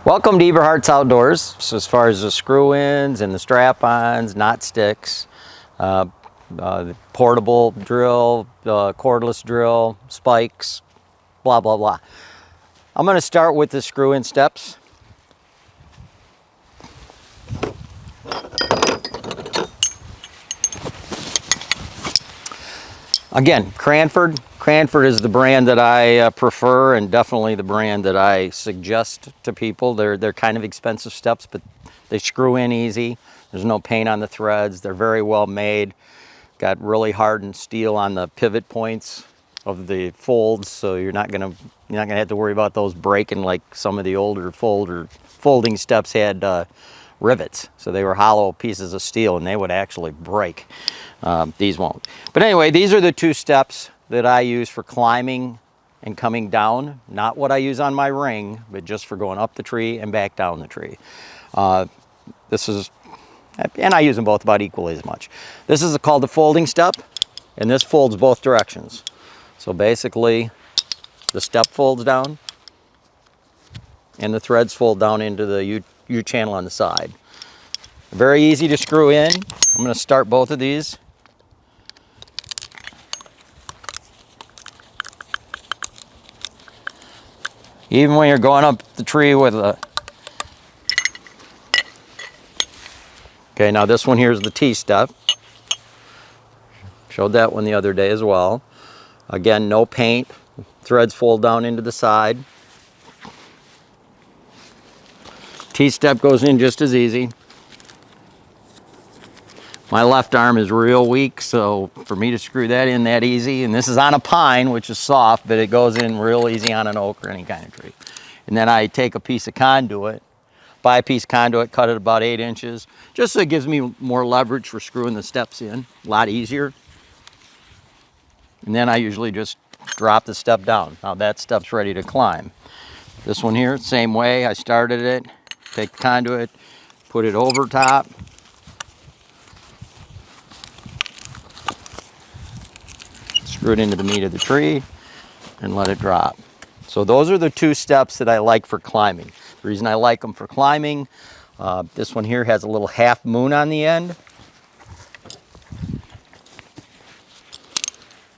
Welcome to Eberhart's Outdoors. So as far as the screw-ins and the strap-ons, knot sticks, the portable drill, the cordless drill, spikes, blah, blah, blah. I'm going to start with the screw-in steps. Again, Cranford. Cranford is the brand that I prefer, and definitely the brand that I suggest to people. They're kind of expensive steps, but they screw in easy. There's no paint on the threads. They're very well made. Got really hardened steel on the pivot points of the folds, so you're not gonna have to worry about those breaking like some of the older folding steps had rivets. So they were hollow pieces of steel, and they would actually break. These won't. But anyway, these are the two steps that I use for climbing and coming down. Not what I use on my ring, but just for going up the tree and back down the tree. And I use them both about equally as much. This is called the folding step, and this folds both directions. So basically, the step folds down, and the threads fold down into the U-channel on the side. Very easy to screw in. I'm going to start both of these. Even when you're going up the tree with a... Okay, now this one here is the T-step. Showed that one the other day as well. Again, no paint. Threads fold down into the side. T-step goes in just as easy. My left arm is real weak, so for me to screw that in that easy, and this is on a pine, which is soft, but it goes in real easy on an oak or any kind of tree. And then I take a piece of conduit, buy a piece of conduit, cut it about 8 inches, just so it gives me more leverage for screwing the steps in, a lot easier. And then I usually just drop the step down. Now that step's ready to climb. This one here, same way, I started it, take the conduit, put it over top, screw it into the meat of the tree, and let it drop. So those are the two steps that I like for climbing. The reason I like them for climbing, this one here has a little half moon on the end.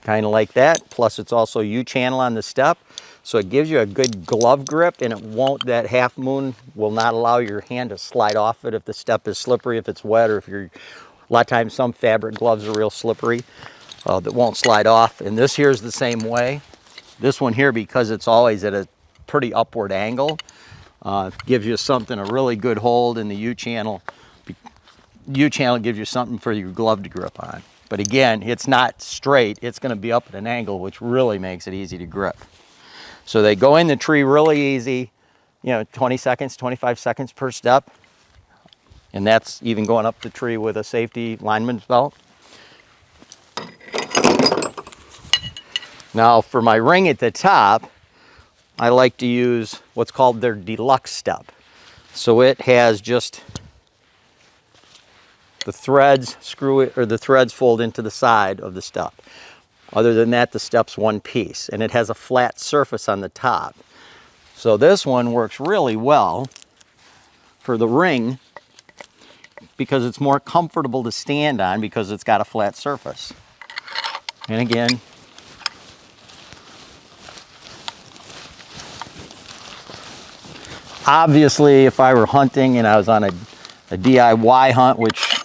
Kind of like that. Plus it's also U-channel on the step. So it gives you a good glove grip, and that half moon will not allow your hand to slide off it if the step is slippery, if it's wet, or a lot of times some fabric gloves are real slippery. That won't slide off, and this here is the same way. This one here, because it's always at a pretty upward angle, gives you a really good hold in the U-channel. U-channel gives you something for your glove to grip on. But again, it's not straight, it's going to be up at an angle, which really makes it easy to grip. So they go in the tree really easy, 20 seconds, 25 seconds per step. And that's even going up the tree with a safety lineman's belt. Now for my ring at the top, I like to use what's called their deluxe step. So it has just the threads the threads fold into the side of the step. Other than that, the step's one piece, and it has a flat surface on the top. So this one works really well for the ring because it's more comfortable to stand on because it's got a flat surface. And again, obviously, if I were hunting and I was on a DIY hunt, which,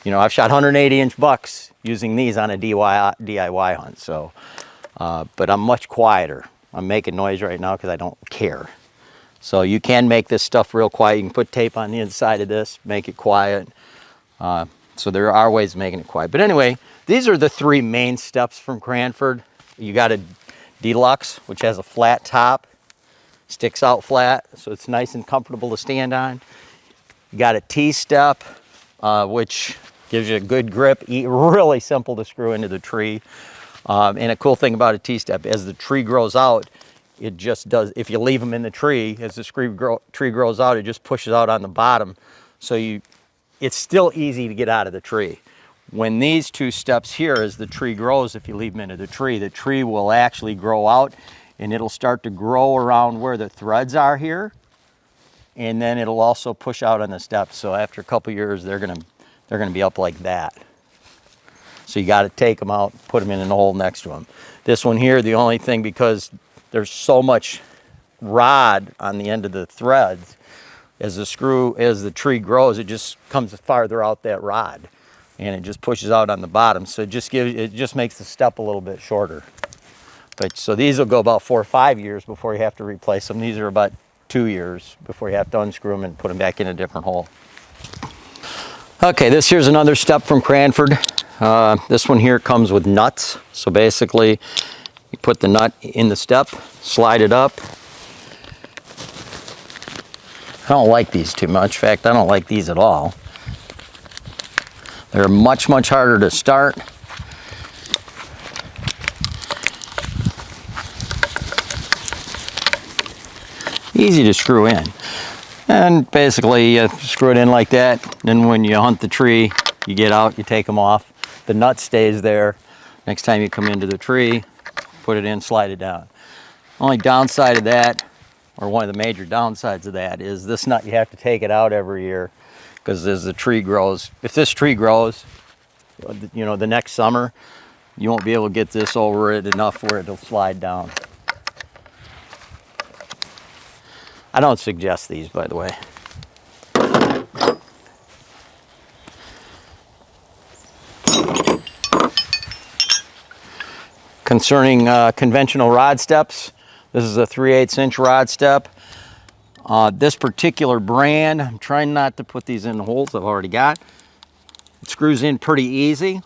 I've shot 180-inch bucks using these on a DIY hunt. So, but I'm much quieter. I'm making noise right now because I don't care. So you can make this stuff real quiet. You can put tape on the inside of this, make it quiet. So there are ways of making it quiet. But anyway, these are the three main steps from Cranford. You got a Deluxe, which has a flat top. Sticks out flat, so it's nice and comfortable to stand on. You got a T-step, which gives you a good grip, really simple to screw into the tree. And a cool thing about a T-step, as the tree grows out, it just does, if you leave them in the tree, as the tree grows out, it just pushes out on the bottom. So it's still easy to get out of the tree. When these two steps here, as the tree grows, if you leave them into the tree will actually grow out, and it'll start to grow around where the threads are here. and then it'll also push out on the steps. So after a couple years, they're gonna be up like that. So you got to take them out, put them in an hole next to them. This one here, the only thing, because there's so much rod on the end of the threads, as the tree grows, it just comes farther out that rod, and it just pushes out on the bottom. So it just makes the step a little bit shorter. But so these will go about 4 or 5 years before you have to replace them. These are about 2 years before you have to unscrew them and put them back in a different hole. Okay, this here's another step from Cranford. This one here comes with nuts. So basically, you put the nut in the step, slide it up. I don't like these too much. In fact, I don't like these at all. They're much, much harder to start. Easy to screw in. And basically, you screw it in like that. Then when you hunt the tree, you get out, you take them off. The nut stays there. Next time you come into the tree, put it in, slide it down. Only downside of that, or one of the major downsides of that, is this nut, you have to take it out every year, because as the tree grows, if this tree grows, you know, the next summer, you won't be able to get this over it enough where it'll slide down. I don't suggest these, by the way. Concerning conventional rod steps, this is a 3/8 inch rod step. This particular brand, I'm trying not to put these in the holes I've already got. It screws in pretty easy.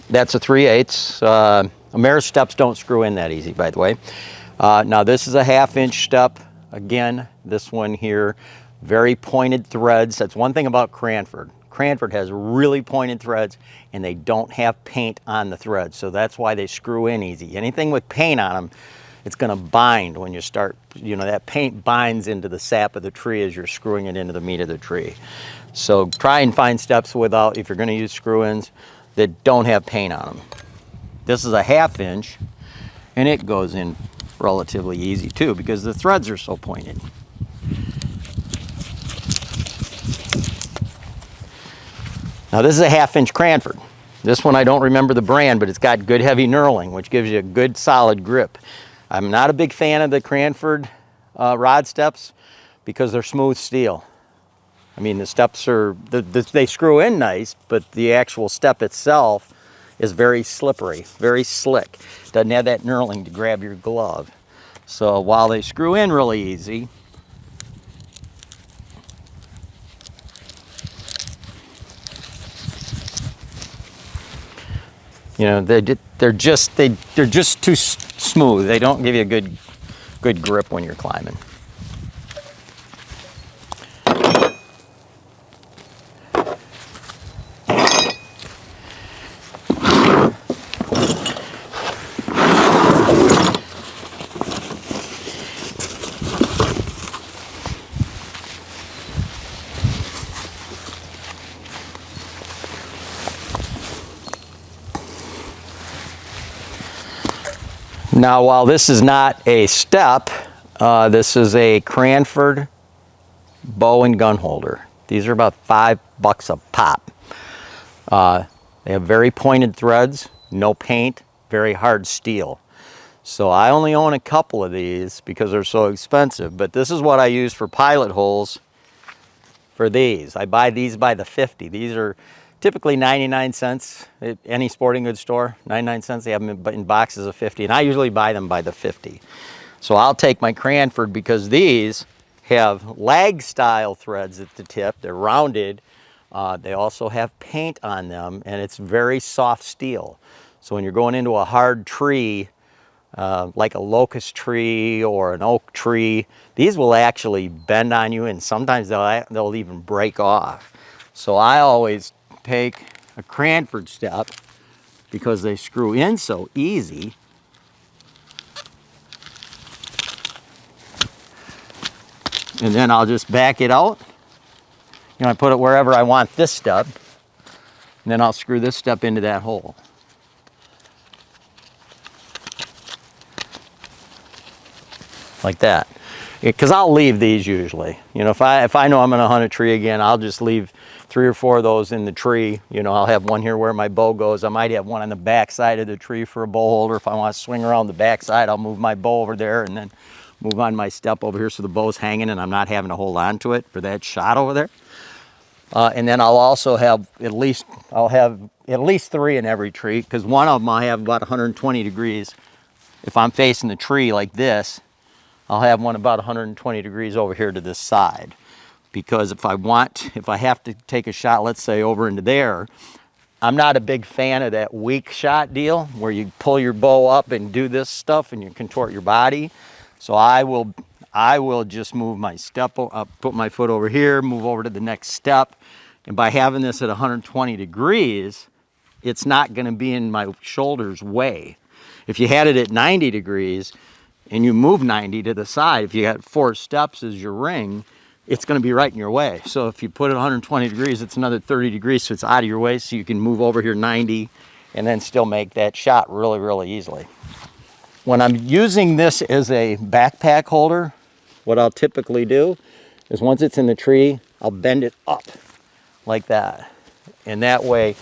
That's a 3/8. Ameris steps don't screw in that easy, by the way. Now this is a 1/2 inch step. Again, this one here, very pointed threads. That's one thing about Cranford. Cranford has really pointed threads, and they don't have paint on the threads, so that's why they screw in easy. Anything with paint on them, it's going to bind when you start. You know, that paint binds into the sap of the tree as you're screwing it into the meat of the tree. So try and find steps without, if you're going to use screw-ins, that don't have paint on them. This is a 1/2 inch, and it goes in relatively easy too, because the threads are so pointed. Now this is a 1/2 inch Cranford. This one I don't remember the brand, but it's got good heavy knurling, which gives you a good solid grip. I'm not a big fan of the Cranford rod steps because they're smooth steel. I mean, the steps are, they screw in nice, but the actual step itself is very slippery, very slick. Doesn't have that knurling to grab your glove. So while they screw in really easy, you know, they're just too smooth. They don't give you a good grip when you're climbing. Now, while this is not a step, this is a Cranford bow and gun holder. These are about $5 a pop. They have very pointed threads, no paint, very hard steel. So I only own a couple of these because they're so expensive, but this is what I use for pilot holes for these. I buy these by the 50. These are typically 99 cents at any sporting goods store, 99 cents. They have them in boxes of 50, and I usually buy them by the 50. So I'll take my Cranford because these have lag style threads at the tip. They're rounded. They also have paint on them, and it's very soft steel. So when you're going into a hard tree, like a locust tree or an oak tree, these will actually bend on you, and sometimes they'll even break off. So I always take a Cranford step because they screw in so easy. And then I'll just back it out. You know, I put it wherever I want this step, and then I'll screw this step into that hole. like that. Because I'll leave these usually. You know, if I know I'm gonna hunt a tree again, I'll just leave 3 or 4 of those in the tree. You know, I'll have one here where my bow goes. I might have one on the back side of the tree for a bow holder. If I want to swing around the back side, I'll move my bow over there and then move on my step over here so the bow's hanging and I'm not having to hold on to it for that shot over there. And then I'll also have I'll have at least 3 in every tree, because one of them I have about 120 degrees. If I'm facing the tree like this, I'll have one about 120 degrees over here to this side. Because if I have to take a shot, let's say over into there, I'm not a big fan of that weak shot deal where you pull your bow up and do this stuff and you contort your body. So I will just move my step up, put my foot over here, move over to the next step. And by having this at 120 degrees, it's not going to be in my shoulder's way. If you had it at 90 degrees and you move 90 to the side, if you got 4 steps as your ring, it's going to be right in your way. So if you put it 120 degrees, it's another 30 degrees, so it's out of your way, so you can move over here 90 and then still make that shot really, really easily. When I'm using this as a backpack holder, what I'll typically do is once it's in the tree, I'll bend it up like that. And that way,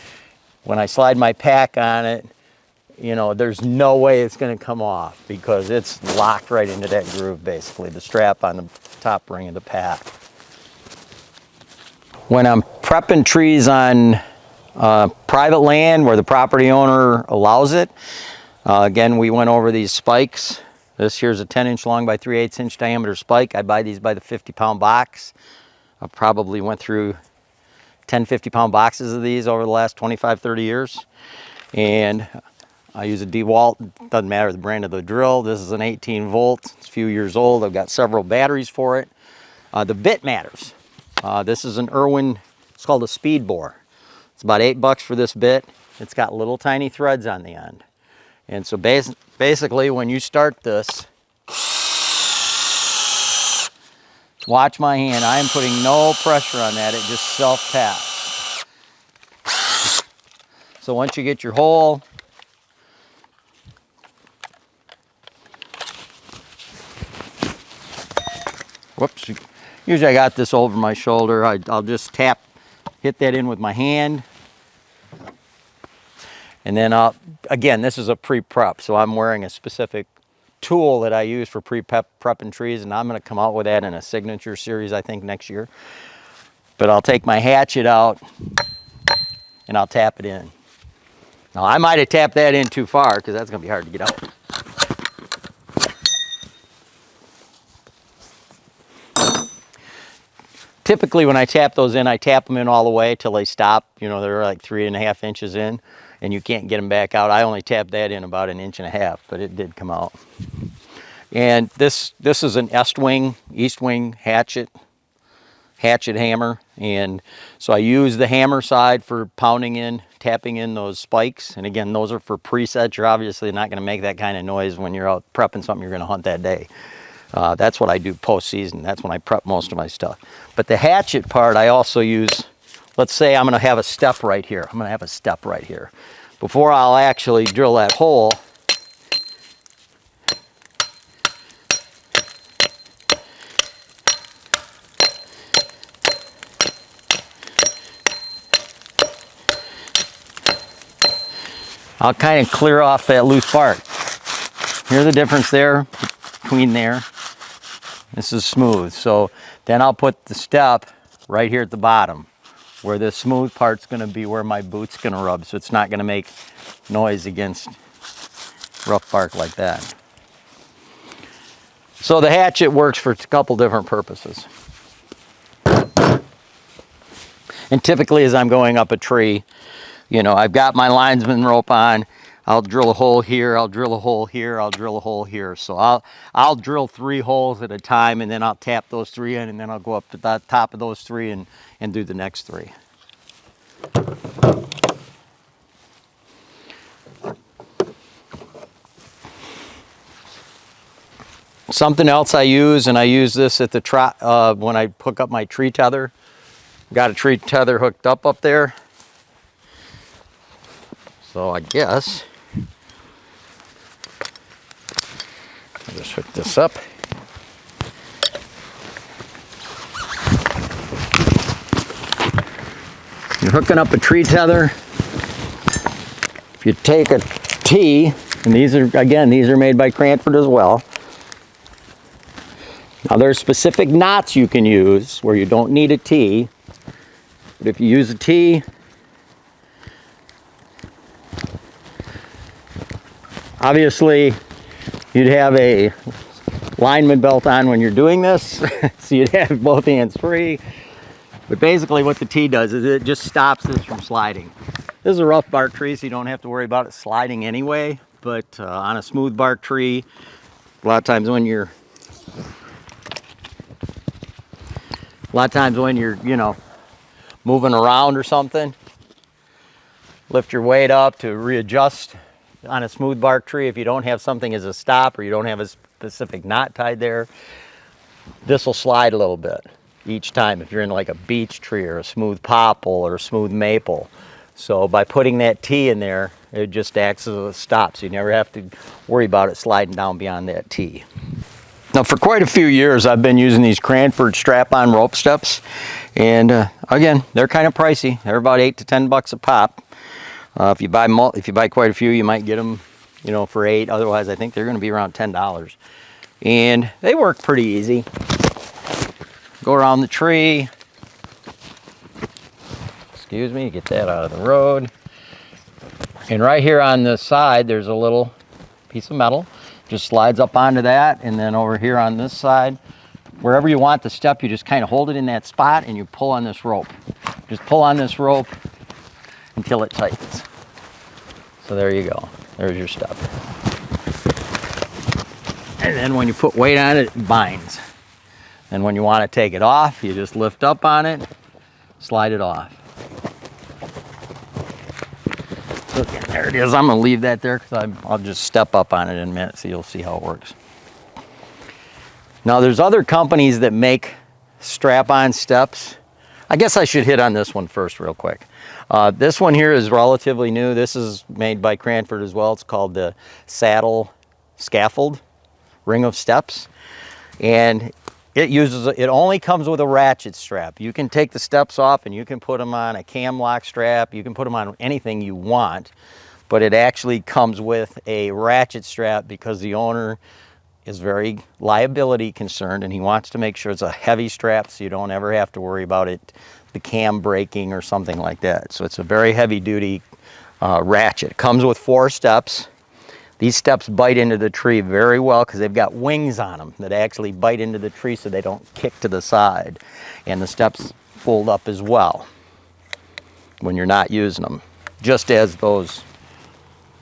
when I slide my pack on it, you know, there's no way it's going to come off because it's locked right into that groove, basically, the strap on the top ring of the pack. When I'm prepping trees on private land where the property owner allows it, again, we went over these spikes. This here's a 10-inch long by 3/8 inch diameter spike. I buy these by the 50-pound box. I probably went through 10 50-pound boxes of these over the last 25, 30 years. And I use a DeWalt, doesn't matter the brand of the drill. This is an 18 volt, it's a few years old. I've got several batteries for it. The bit matters. This is an Irwin, it's called a speed bore. It's about $8 for this bit. It's got little tiny threads on the end. And so basically when you start this, watch my hand, I am putting no pressure on that, it just self-taps. So once you get your hole, whoops, usually I got this over my shoulder. I'll just hit that in with my hand. And then again, this is a pre-prep, so I'm wearing a specific tool that I use for prepping trees, and I'm gonna come out with that in a signature series, I think, next year. But I'll take my hatchet out and I'll tap it in. Now I might have tapped that in too far because that's gonna be hard to get out. Typically when I tap those in, I tap them in all the way till they stop. You know, they're like 3.5 inches in and you can't get them back out. I only tapped that in about 1.5 inches, but it did come out. And this is an east wing hatchet hammer. And so I use the hammer side for pounding in, tapping in those spikes. And again, those are for presets. You're obviously not gonna make that kind of noise when you're out prepping something you're gonna hunt that day. That's what I do post-season. That's when I prep most of my stuff. But the hatchet part, I also use, let's say I'm gonna have a step right here. I'm gonna have a step right here. Before I'll actually drill that hole, I'll kind of clear off that loose bark. Here's the difference there, between there. This is smooth, so then I'll put the step right here at the bottom where this smooth part's gonna be where my boot's gonna rub, so it's not gonna make noise against rough bark like that. So the hatchet works for a couple different purposes. And typically as I'm going up a tree, you know, I've got my linesman rope on, I'll drill a hole here, I'll drill a hole here, I'll drill a hole here. So I'll drill 3 holes at a time, and then I'll tap those 3 in, and then I'll go up to the top of those 3 and do the next 3. Something else I use, and I use this at the when I hook up my tree tether. Got a tree tether hooked up there. So I guess I'll just hook this up. you're hooking up a tree tether, if you take a T, and these are, again, these are made by Cranford as well. Now there's specific knots you can use where you don't need a T, but if you use a T, obviously you'd have a lineman belt on when you're doing this, so you'd have both hands free. But basically what the T does is it just stops this from sliding. This is a rough bark tree, so you don't have to worry about it sliding anyway, but on a smooth bark tree, a lot of times when you're, you know, moving around or something, lift your weight up to readjust on a smooth bark tree. If you don't have something as a stop or you don't have a specific knot tied there, this will slide a little bit each time if you're in like a beech tree or a smooth popple or a smooth maple. So by putting that T in there, it just acts as a stop, so you never have to worry about it sliding down beyond that T. Now for quite a few years I've been using these Cranford strap-on rope steps, and again, they're kind of pricey. They're about $8 to $10 a pop. If you buy quite a few, you might get them, you know, for $8. Otherwise, I think they're going to be around $10. And they work pretty easy. Go around the tree. Excuse me, get that out of the road. And right here on the side, there's a little piece of metal. Just slides up onto that, and then over here on this side, wherever you want the step, you just kind of hold it in that spot and you pull on this rope. Just pull on this rope until it tightens. So there you go. There's your step. And then when you put weight on it, it binds. And when you want to take it off, you just lift up on it, slide it off. So again, there it is. I'm going to leave that there because I'll just step up on it in a minute so you'll see how it works. Now there's other companies that make strap-on steps. I guess I should hit on this one first real quick. This one here is relatively new. This is made by Cranford as well. It's called the Saddle Scaffold Ring of Steps. And it only comes with a ratchet strap. You can take the steps off and you can put them on a cam lock strap. You can put them on anything you want, but it actually comes with a ratchet strap because the owner is very liability concerned and he wants to make sure it's a heavy strap so you don't ever have to worry about it, the cam breaking or something like that. So it's a very heavy duty ratchet. It comes with 4 steps. These steps bite into the tree very well because they've got wings on them that actually bite into the tree so they don't kick to the side. And the steps fold up as well when you're not using them, just as those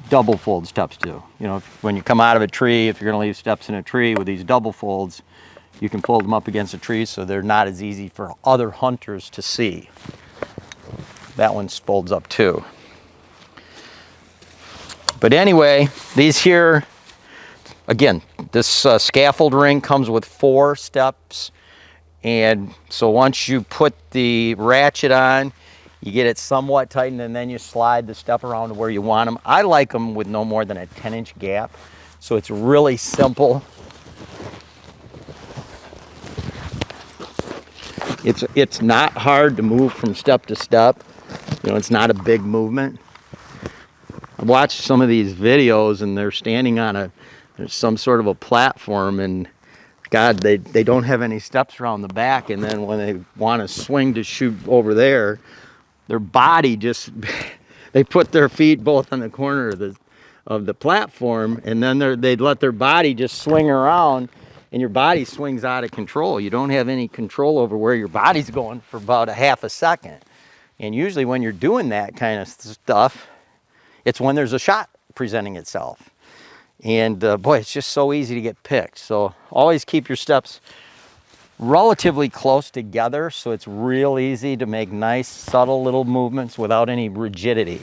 double fold steps do. You know, when you come out of a tree, if you're going to leave steps in a tree with these double folds, you can fold them up against a tree so they're not as easy for other hunters to see. That one folds up too. But anyway, these here, again, this scaffold ring comes with 4 steps. And so once you put the ratchet on, you get it somewhat tightened and then you slide the step around to where you want them. I like them with no more than a 10-inch gap. So it's really simple. It's not hard to move from step to step. You know, it's not a big movement. I watched some of these videos and they're standing on there's some sort of a platform, and God, they don't have any steps around the back, and then when they want to swing to shoot over there, their body just, they put their feet both on the corner of the platform, and then they'd let their body just swing around, and your body swings out of control. You don't have any control over where your body's going for about a half a second. And usually when you're doing that kind of stuff, it's when there's a shot presenting itself. And boy, it's just so easy to get picked. So always keep your steps relatively close together so it's real easy to make nice, subtle little movements without any rigidity.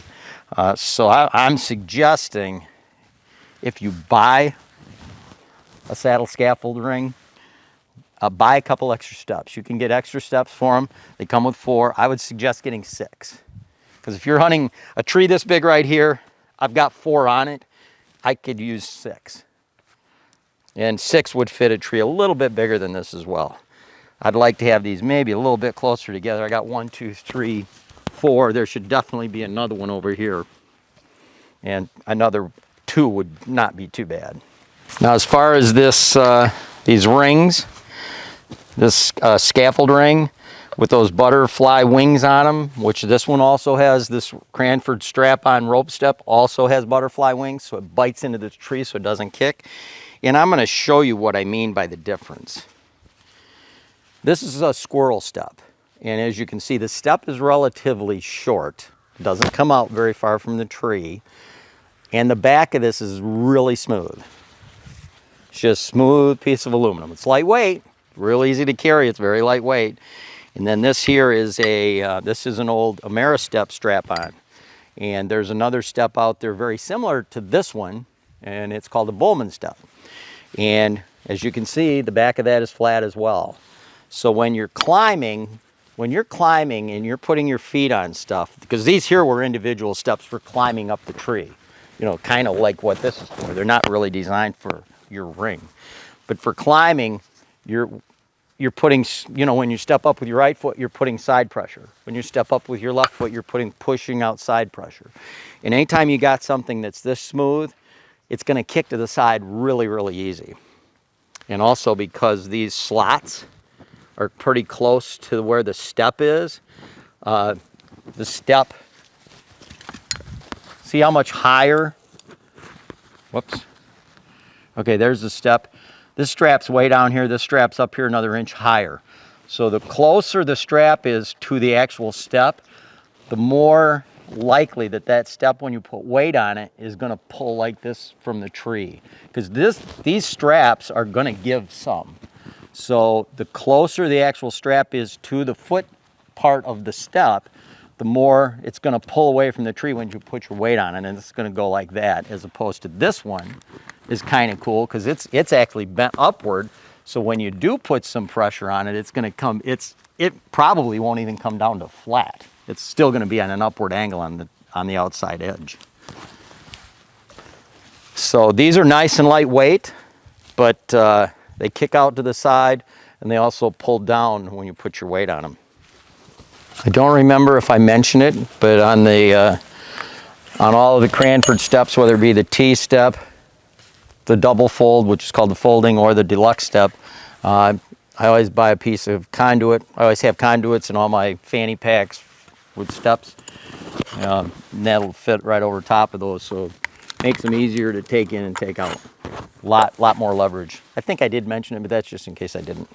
So I'm suggesting if you buy a saddle scaffold ring, buy a couple extra steps. You can get extra steps for them. They come with 4. I would suggest getting 6. Because if you're hunting a tree this big right here, I've got 4 on it, I could use 6. And 6 would fit a tree a little bit bigger than this as well. I'd like to have these maybe a little bit closer together. I got 1, 2, 3, 4. There should definitely be another one over here. And another 2 would not be too bad. Now as far as this, these rings, this scaffold ring with those butterfly wings on them, which this one also has, this Cranford strap-on rope step also has butterfly wings, so it bites into the tree so it doesn't kick. And I'm going to show you what I mean by the difference. This is a squirrel step, and as you can see, the step is relatively short. It doesn't come out very far from the tree, and the back of this is really smooth. It's just a smooth piece of aluminum. It's lightweight, real easy to carry. It's very lightweight. And then this here is this is an old Ameristep strap-on, and there's another step out there very similar to this one, and it's called a Bowman step. And as you can see, the back of that is flat as well. So when you're climbing and you're putting your feet on stuff, because these here were individual steps for climbing up the tree, you know, kind of like what this is for. They're not really designed for your ring, but for climbing, you're putting, you know, when you step up with your right foot, you're putting side pressure. When you step up with your left foot, you're pushing out side pressure. And anytime you got something that's this smooth, it's going to kick to the side really, really easy. And also because these slots are pretty close to where the step is, the step, see how much higher? Whoops. Okay, there's the step. This strap's way down here, this strap's up here another inch higher. So the closer the strap is to the actual step, the more likely that step, when you put weight on it, is gonna pull like this from the tree. Because these straps are gonna give some. So the closer the actual strap is to the foot part of the step, the more it's gonna pull away from the tree when you put your weight on it, and it's gonna go like that, as opposed to this one is kind of cool because it's actually bent upward. So when you do put some pressure on it, it's going to come, it probably won't even come down to flat. It's still going to be on an upward angle on the outside edge. So these are nice and lightweight, but they kick out to the side, and they also pull down when you put your weight on them. I don't remember if I mentioned it, but on all of the Cranford steps, whether it be the T step, the double fold, which is called the folding, or the deluxe step, I always buy a piece of conduit. I always have conduits in all my fanny packs with steps. And that'll fit right over top of those, so it makes them easier to take in and take out. Lot more leverage. I think I did mention it, but that's just in case I didn't.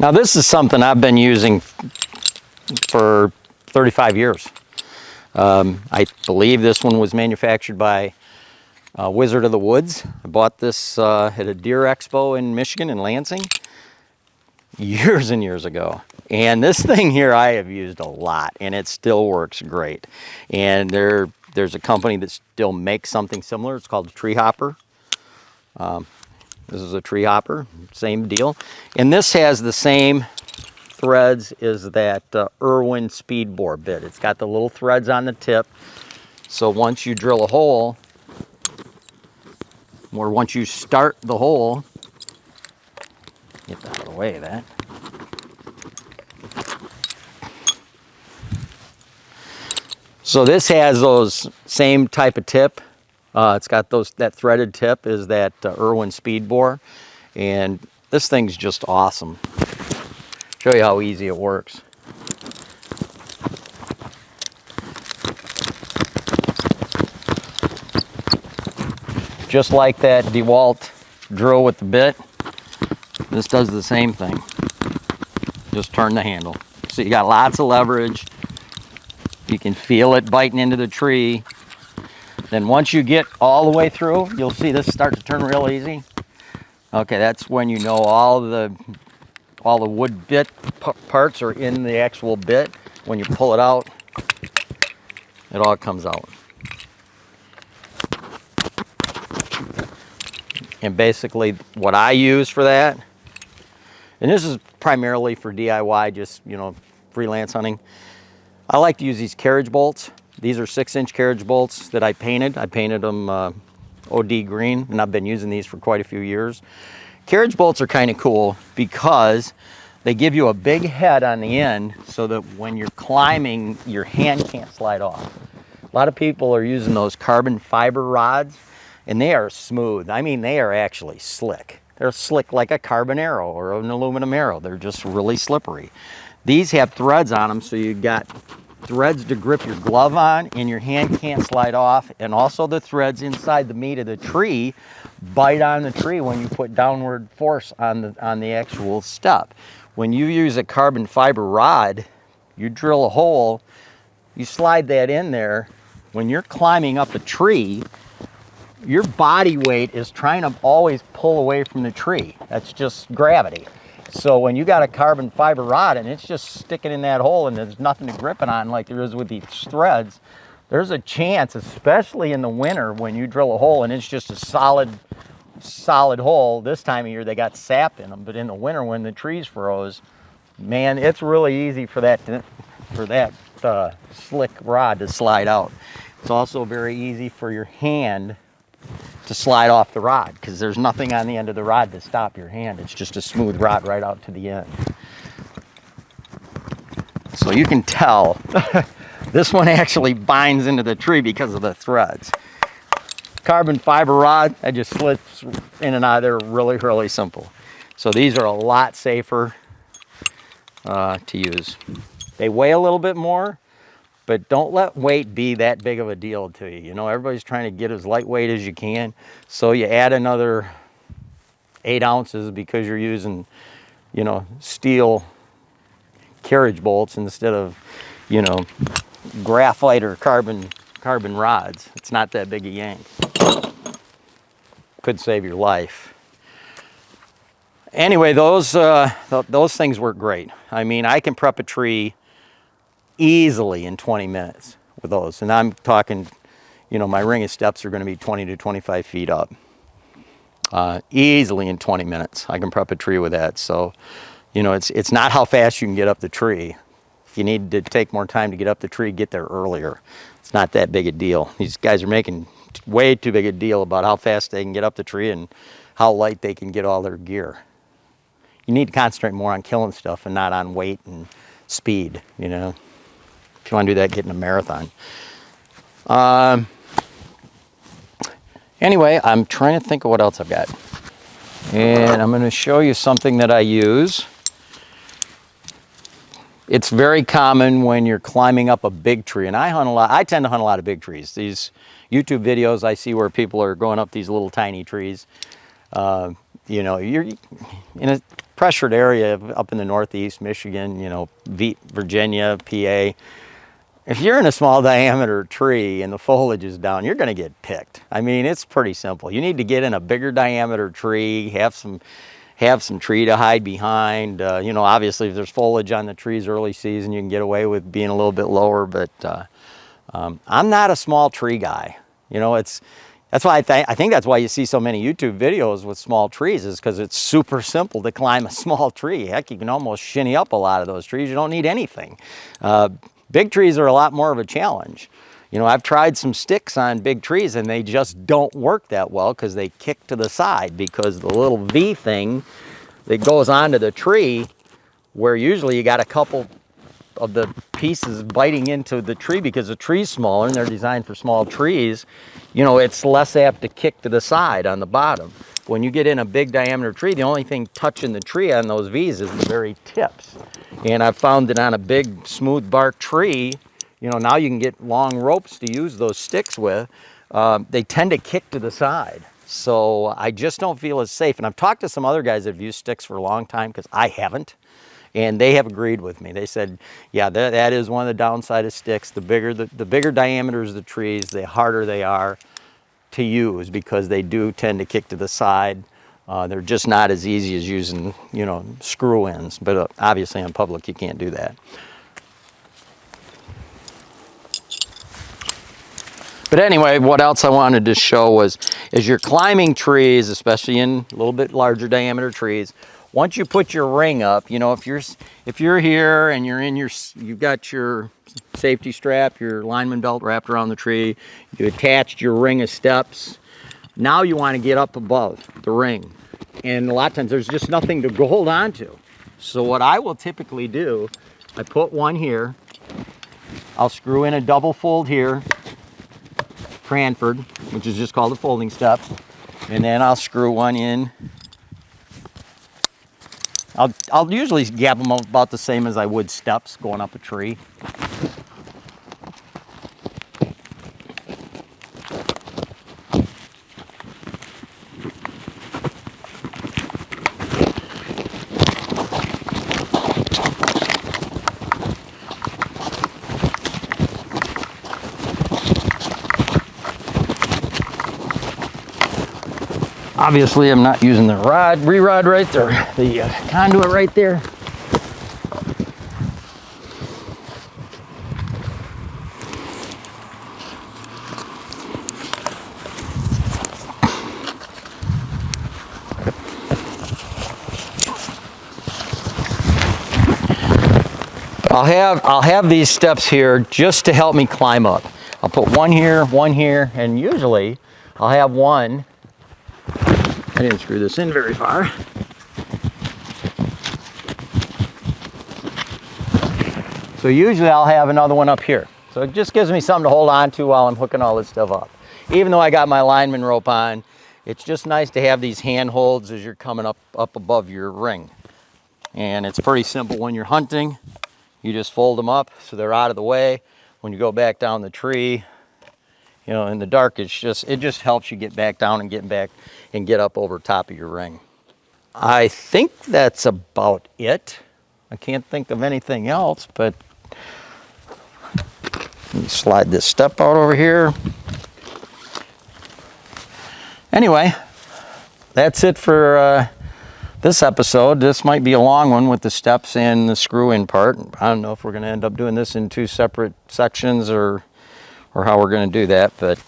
Now this is something I've been using for 35 years. I believe this one was manufactured by Wizard of the Woods. I bought this at a deer expo in Michigan, in Lansing, years and years ago. And this thing here I have used a lot, and it still works great. And there's a company that still makes something similar. It's called the Tree Hopper. This is a tree hopper, same deal. And this has the same threads as that Irwin speed bore bit. It's got the little threads on the tip. So once you drill a hole, or once you start the hole, get that out of the way of that. So this has those same type of tip. It's got that threaded tip is that Irwin speed bore, and this thing's just awesome. Show you how easy it works. Just like that DeWalt drill with the bit, this does the same thing. Just turn the handle. So you got lots of leverage. You can feel it biting into the tree. Then once you get all the way through, you'll see this start to turn real easy. Okay, that's when you know all the wood bit parts are in the actual bit. When you pull it out, it all comes out. And basically what I use for that, and this is primarily for DIY, just, you know, freelance hunting. I like to use these carriage bolts. These are 6-inch carriage bolts that I painted. I painted them OD green, and I've been using these for quite a few years. Carriage bolts are kind of cool because they give you a big head on the end so that when you're climbing, your hand can't slide off. A lot of people are using those carbon fiber rods, and they are smooth. I mean, they are actually slick. They're slick like a carbon arrow or an aluminum arrow. They're just really slippery. These have threads on them, so you've got threads to grip your glove on, and your hand can't slide off. And also the threads inside the meat of the tree bite on the tree when you put downward force on the actual step. When you use a carbon fiber rod, you drill a hole, you slide that in there. When you're climbing up a tree, your body weight is trying to always pull away from the tree. That's just gravity. So when you got a carbon fiber rod and it's just sticking in that hole and there's nothing to grip it on like there is with these threads, there's a chance, especially in the winter when you drill a hole and it's just a solid hole. This time of year they got sap in them, but in the winter when the trees froze, man, it's really easy for that slick rod to slide out. It's also very easy for your hand to slide off the rod because there's nothing on the end of the rod to stop your hand. It's just a smooth rod right out to the end. So you can tell this one actually binds into the tree because of the threads. Carbon fiber rod, that just slips in and out of there really, really simple. So these are a lot safer to use. They weigh a little bit more, but don't let weight be that big of a deal to you. You know, everybody's trying to get as lightweight as you can. So you add another 8 ounces because you're using, you know, steel carriage bolts instead of, you know, graphite or carbon rods. It's not that big a yank. Could save your life. Anyway, those things work great. I mean, I can prep a tree easily in 20 minutes with those. And I'm talking, you know, my ring of steps are going to be 20 to 25 feet up. Easily in 20 minutes, I can prep a tree with that. So, you know, it's not how fast you can get up the tree. If you need to take more time to get up the tree, get there earlier. It's not that big a deal. These guys are making way too big a deal about how fast they can get up the tree and how light they can get all their gear. You need to concentrate more on killing stuff and not on weight and speed, you know. If you want to do that, get in a marathon. Anyway, I'm trying to think of what else I've got. And I'm going to show you something that I use. It's very common when you're climbing up a big tree. And I tend to hunt a lot of big trees. These YouTube videos I see where people are going up these little tiny trees. You know, you're in a pressured area up in the Northeast, Michigan, you know, Virginia, PA. If you're in a small diameter tree and the foliage is down, you're going to get picked. I mean, it's pretty simple. You need to get in a bigger diameter tree, have some tree to hide behind. You know, obviously if there's foliage on the trees early season, you can get away with being a little bit lower, but I'm not a small tree guy. You know, that's why I think that's why you see so many YouTube videos with small trees, is because it's super simple to climb a small tree. Heck, you can almost shinny up a lot of those trees. You don't need anything. Big trees are a lot more of a challenge. You know, I've tried some sticks on big trees and they just don't work that well because they kick to the side, because the little V thing that goes onto the tree, where usually you got a couple of the pieces biting into the tree because the tree's smaller and they're designed for small trees, you know, it's less apt to kick to the side on the bottom. When you get in a big diameter tree, the only thing touching the tree on those V's is the very tips. And I've found that on a big smooth bark tree, you know, now you can get long ropes to use those sticks with. They tend to kick to the side. So I just don't feel as safe. And I've talked to some other guys that have used sticks for a long time, because I haven't. And they have agreed with me. They said, yeah, that is one of the downside of sticks. The bigger diameters of the trees, the harder they are to use, because they do tend to kick to the side. They're just not as easy as using, you know, screw ends. But obviously in public you can't do that. But anyway, what else I wanted to show was, as you're climbing trees, especially in a little bit larger diameter trees, once you put your ring up, you know, if you're here and you're in you've got your safety strap, your lineman belt wrapped around the tree, you attached your ring of steps. Now you want to get up above the ring. And a lot of times there's just nothing to hold on to. So what I will typically do, I put one here, I'll screw in a double fold here, Cranford, which is just called a folding step, and then I'll screw one in. I'll usually gap them about the same as I would steps going up a tree. Obviously, I'm not using the re-rod right there, the conduit right there. I'll have these steps here just to help me climb up. I'll put one here, and usually I'll have one. I didn't screw this in very far. So usually I'll have another one up here. So it just gives me something to hold on to while I'm hooking all this stuff up. Even though I got my lineman rope on, it's just nice to have these handholds as you're coming up above your ring. And it's pretty simple when you're hunting. You just fold them up so they're out of the way. When you go back down the tree, you know, in the dark, it just helps you get back down and get up over top of your ring. I think that's about it. I can't think of anything else, but let me slide this step out over here. Anyway, that's it for this episode. This might be a long one with the steps and the screw-in part. I don't know if we're going to end up doing this in two separate sections or how we're going to do that, but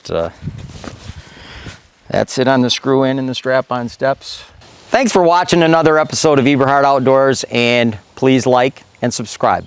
that's it on the screw-in and the strap-on steps. Thanks for watching another episode of Eberhart Outdoors, and please like and subscribe.